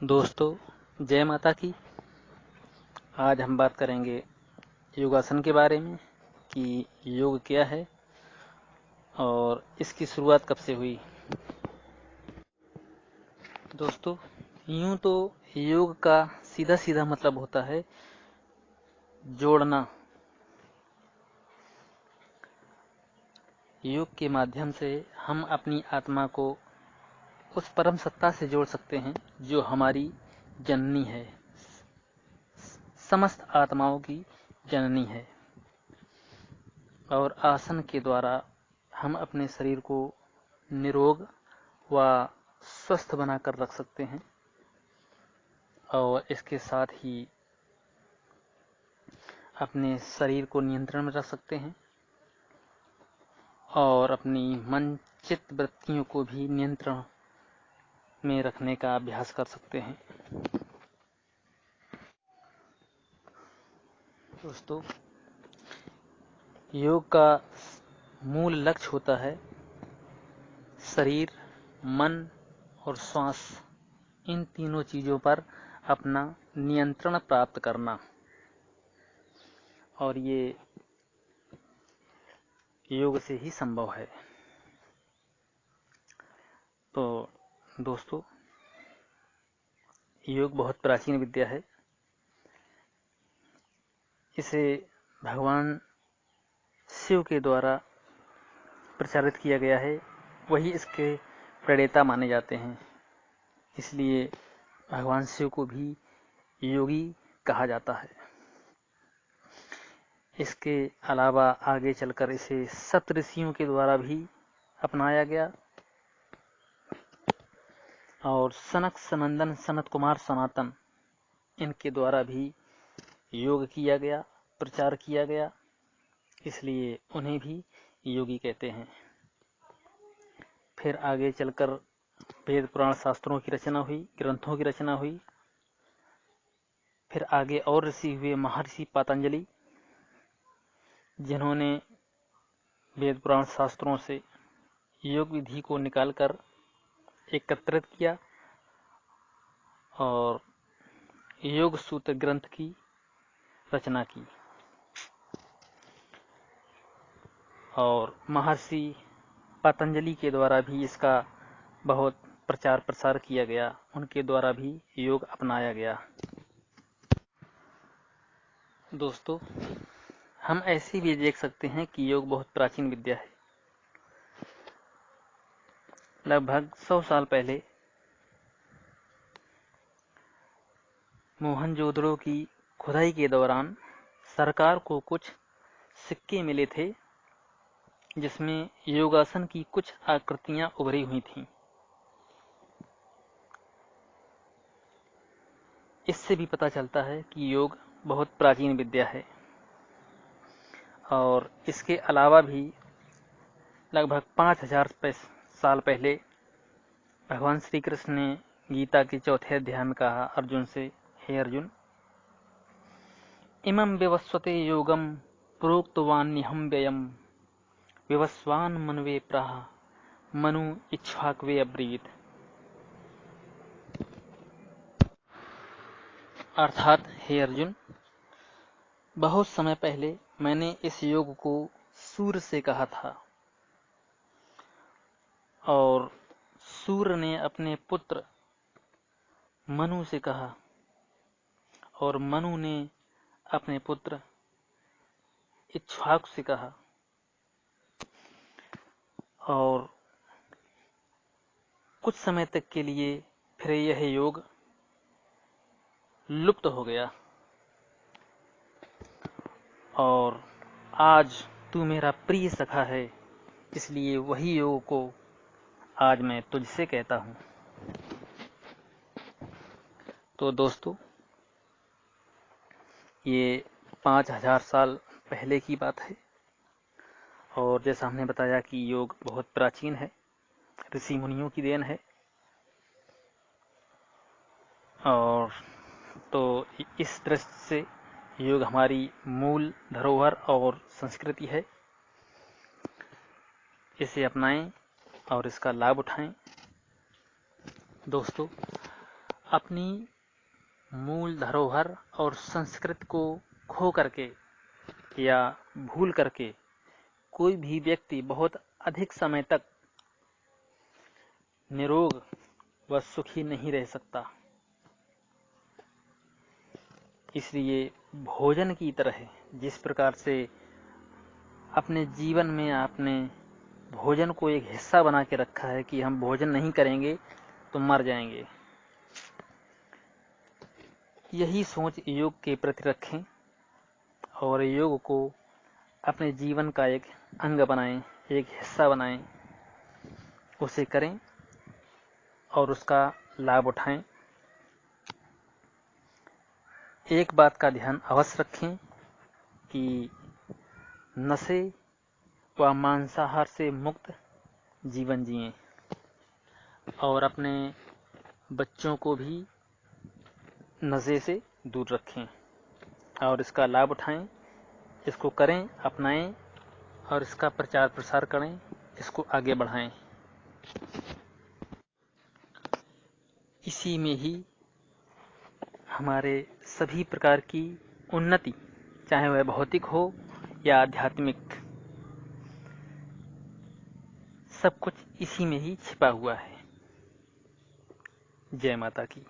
दोस्तों, जय माता की। आज हम बात करेंगे योगासन के बारे में कि योग क्या है और इसकी शुरुआत कब से हुई। दोस्तों, यूं तो योग का सीधा सीधा मतलब होता है जोड़ना। योग के माध्यम से हम अपनी आत्मा को उस परम सत्ता से जोड़ सकते हैं जो हमारी जननी है, समस्त आत्माओं की जननी है। और आसन के द्वारा हम अपने शरीर को निरोग व स्वस्थ बनाकर रख सकते हैं और इसके साथ ही अपने शरीर को नियंत्रण में रख सकते हैं और अपनी मन चित्त वृत्तियों को भी नियंत्रण में रखने का अभ्यास कर सकते हैं। दोस्तों, योग का मूल लक्ष्य होता है शरीर, मन और श्वास, इन तीनों चीजों पर अपना नियंत्रण प्राप्त करना। और ये योग से ही संभव है। तो दोस्तों, योग बहुत प्राचीन विद्या है। इसे भगवान शिव के द्वारा प्रचारित किया गया है, वही इसके प्रणेता माने जाते हैं। इसलिए भगवान शिव को भी योगी कहा जाता है। इसके अलावा आगे चलकर इसे सप्तऋषियों के द्वारा भी अपनाया गया और सनक, सनंदन, सनत कुमार, सनातन, इनके द्वारा भी योग किया गया, प्रचार किया गया। इसलिए उन्हें भी योगी कहते हैं। फिर आगे चलकर वेद पुराण शास्त्रों की रचना हुई, ग्रंथों की रचना हुई। फिर आगे और ऋषि हुए, महर्षि पतंजलि, जिन्होंने वेद पुराण शास्त्रों से योग विधि को निकालकर एकत्रित किया और योग सूत्र ग्रंथ की रचना की। और महर्षि पतंजलि के द्वारा भी इसका बहुत प्रचार प्रसार किया गया, उनके द्वारा भी योग अपनाया गया। दोस्तों, हम ऐसे भी देख सकते हैं कि योग बहुत प्राचीन विद्या है। लगभग 100 साल पहले मोहनजोदड़ो की खुदाई के दौरान सरकार को कुछ सिक्के मिले थे जिसमें योगासन की कुछ आकृतियां उभरी हुई थीं। इससे भी पता चलता है कि योग बहुत प्राचीन विद्या है। और इसके अलावा भी लगभग 5000 साल पहले भगवान श्री कृष्ण ने गीता के 4थे अध्याय में कहा अर्जुन से, हे अर्जुन, इमं विवस्वते योगम प्रोक्तवान्यहं व्ययम् विवस्वान् मनवे प्राह मनु इक्ष्वाकवे अब्रीत। अर्थात, हे अर्जुन, बहुत समय पहले मैंने इस योग को सूर्य से कहा था और सूर्य ने अपने पुत्र मनु से कहा और मनु ने अपने पुत्र इक्ष्वाकु से कहा और कुछ समय तक के लिए फिर यह योग लुप्त हो गया। और आज तू मेरा प्रिय सखा है, इसलिए वही योग को आज मैं तुझसे कहता हूं। तो दोस्तों, ये 5000 साल पहले की बात है और जैसा हमने बताया कि योग बहुत प्राचीन है, ऋषि मुनियों की देन है। और तो इस दृष्टि से योग हमारी मूल धरोहर और संस्कृति है। इसे अपनाएं और इसका लाभ उठाएं। दोस्तों, अपनी मूल धरोहर और संस्कृति को खो करके या भूल करके कोई भी व्यक्ति बहुत अधिक समय तक निरोग व सुखी नहीं रह सकता। इसलिए भोजन की तरह जिस प्रकार से अपने जीवन में आपने भोजन को एक हिस्सा बना के रखा है कि हम भोजन नहीं करेंगे तो मर जाएंगे, यही सोच योग के प्रति रखें और योग को अपने जीवन का एक अंग बनाएं, एक हिस्सा बनाएं, उसे करें और उसका लाभ उठाएं। एक बात का ध्यान अवश्य रखें कि नशे व मांसाहार से मुक्त जीवन जिएं और अपने बच्चों को भी नशे से दूर रखें और इसका लाभ उठाएं, इसको करें, अपनाएं और इसका प्रचार प्रसार करें, इसको आगे बढ़ाएं। इसी में ही हमारे सभी प्रकार की उन्नति, चाहे वह भौतिक हो या आध्यात्मिक, सब कुछ इसी में ही छिपा हुआ है। जय माता की।